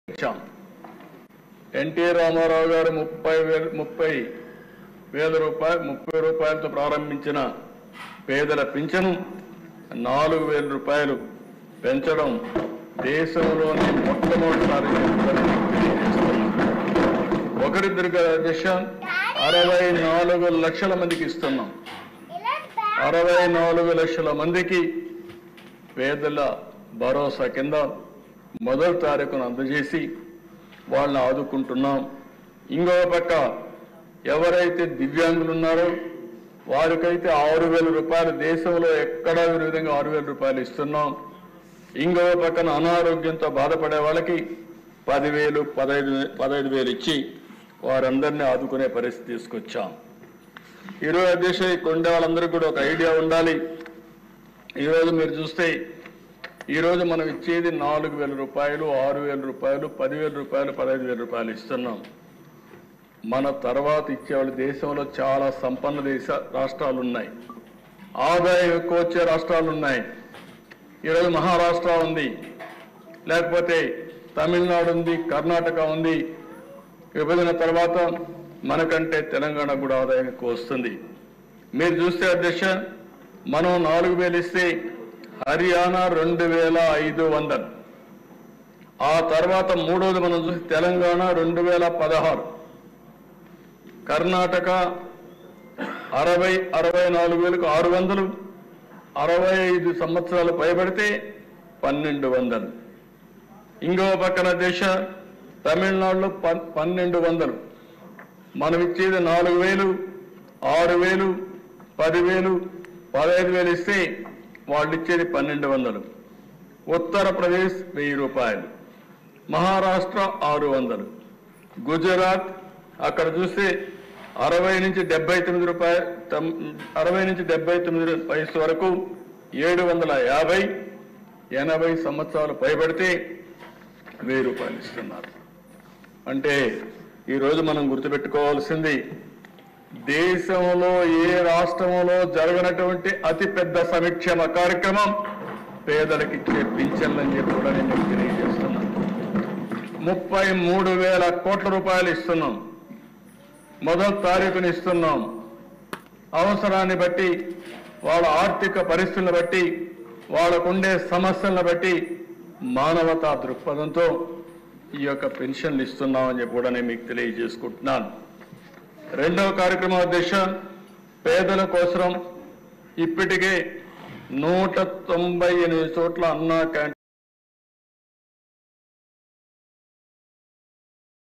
ఇచ్చాం. ఎన్టీ రామారావు గారు 30,000 రూపాయలతో ప్రారంభించిన పేదల పింఛను 4,000 రూపాయలు పెంచడం దేశంలోని మొట్టమొదటిసారి ఒకరిద్దరు అధ్యక్ష 64 లక్షల మందికి ఇస్తున్నాం. 64 లక్షల మందికి పేదల భరోసా కింద మొదటి తారీఖును అందజేసి వాళ్ళని ఆదుకుంటున్నాం. ఇంకో పక్క ఎవరైతే దివ్యాంగులు ఉన్నారో వారికైతే 6,000 రూపాయలు దేశంలో ఎక్కడా విధంగా 6,000 రూపాయలు ఇస్తున్నాం. ఇంకో పక్కన అనారోగ్యంతో బాధపడే వాళ్ళకి 10,000, 15,000 ఇచ్చి వారందరినీ ఆదుకునే పరిస్థితి తీసుకొచ్చాం. ఈరోజు అధ్యక్ష కొండే వాళ్ళందరికీ కూడా ఒక ఐడియా ఉండాలి. ఈరోజు మీరు చూస్తే ఈరోజు మనం ఇచ్చేది 4,000 రూపాయలు, 6,000 రూపాయలు, 10,000 రూపాయలు, 15,000 రూపాయలు ఇస్తున్నాం. మన తర్వాత ఇచ్చేవాళ్ళు దేశంలో చాలా సంపన్న రాష్ట్రాలు ఉన్నాయి, ఆదాయం ఎక్కువ వచ్చే రాష్ట్రాలు ఉన్నాయి. ఈరోజు మహారాష్ట్ర ఉంది, లేకపోతే తమిళనాడు ఉంది, కర్ణాటక ఉంది. విభజన తర్వాత మనకంటే తెలంగాణ కూడా ఆదాయం ఎక్కువ వస్తుంది. మీరు చూస్తే అధ్యక్ష మనం 4,000 ఇస్తే హర్యానా 2,500, ఆ తర్వాత మూడోది మనం చూస్తే తెలంగాణ 2,016, కర్ణాటక 64,600, 65 సంవత్సరాలు పైబడితే 1,200. ఇంకో పక్కన దేశ తమిళనాడులో 1,200. మనం ఇచ్చేది 4,000, 6,000, 10,000, 15,000 ఇస్తే వాళ్ళు ఇచ్చేది 1,200. ఉత్తరప్రదేశ్ 1,000 రూపాయలు, మహారాష్ట్ర 600, గుజరాత్ అక్కడ చూస్తే 60 నుంచి 79 రూపాయలు, 60 నుంచి 79 వయసు వరకు 750, 80 సంవత్సరాలు పైబడితే 1,000 రూపాయలు ఇస్తున్నారు. అంటే ఈరోజు మనం గుర్తుపెట్టుకోవాల్సింది దేశంలో ఏ రాష్ట్రంలో జరగనటువంటి అతిపెద్ద సంక్షేమ కార్యక్రమం పేదలకు ఇచ్చే పింఛన్లని చెప్పి కూడా నేను తెలియజేస్తున్నాను. 33,000 కోట్ల రూపాయలు ఇస్తున్నాం, మొదటి తారీఖుని ఇస్తున్నాం. అవసరాన్ని బట్టి, వాళ్ళ ఆర్థిక పరిస్థితులను బట్టి, వాళ్ళకుండే సమస్యలను బట్టి మానవతా దృక్పథంతో ఈ యొక్క పెన్షన్లు ఇస్తున్నామని చెప్పి కూడా నేను మీకు తెలియజేసుకుంటున్నాను. రెండవ కార్యక్రమం అధ్యక్ష పేదల కోసం ఇప్పటికే 198 చోట్ల అన్నా క్యాంటీన్